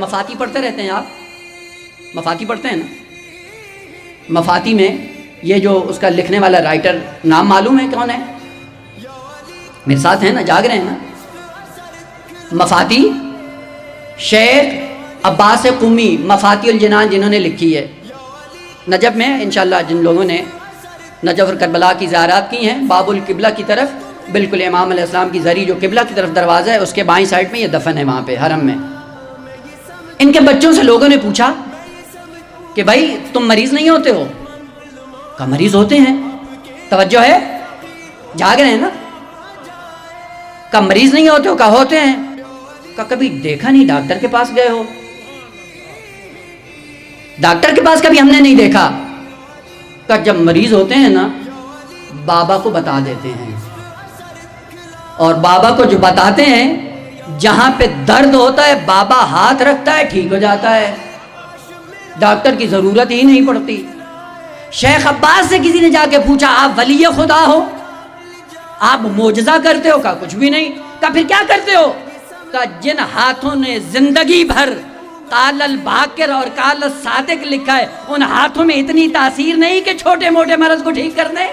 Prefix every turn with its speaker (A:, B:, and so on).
A: مفاتی پڑھتے رہتے ہیں آپ؟ مفاتی پڑھتے ہیں نا؟ مفاتی میں یہ جو اس کا لکھنے والا رائٹر نام معلوم ہے کون ہے؟ میرے ساتھ ہیں نا، جاگ رہے ہیں نا؟ مفاتی شیخ عباس قمی، مفاتی الجنان جنہوں نے لکھی ہے نجف میں، انشاءاللہ جن لوگوں نے نجف اور کربلا کی زیارات کی ہیں، باب القبلہ کی طرف بالکل امام علیہ السلام کی زری جو قبلہ کی طرف دروازہ ہے اس کے بائیں سائڈ میں یہ دفن ہے، وہاں پہ حرم میں۔ ان کے بچوں سے لوگوں نے پوچھا کہ بھائی تم مریض نہیں ہوتے ہو؟ کہا مریض ہوتے ہیں، توجہ ہے، جاگ رہے ہیں نا؟ کہا مریض نہیں ہوتے ہو؟ کہا ہوتے ہیں۔ کہا کبھی دیکھا نہیں ڈاکٹر کے پاس گئے ہو؟ ڈاکٹر کے پاس کبھی ہم نے نہیں دیکھا۔ کہا جب مریض ہوتے ہیں نا بابا کو بتا دیتے ہیں، اور بابا کو جو بتاتے ہیں جہاں پہ درد ہوتا ہے بابا ہاتھ رکھتا ہے ٹھیک ہو جاتا ہے، ڈاکٹر کی ضرورت ہی نہیں پڑتی۔ شیخ عباس سے کسی نے جا کے پوچھا آپ ولی خدا ہو؟ آپ معجزہ کرتے ہو؟ کہا کچھ بھی نہیں۔ کہا پھر کیا کرتے ہو؟ کہا جن ہاتھوں نے زندگی بھر قال الباقر اور قال الصادق لکھا ہے ان ہاتھوں میں اتنی تاثیر نہیں کہ چھوٹے موٹے مرض کو ٹھیک کر دیں۔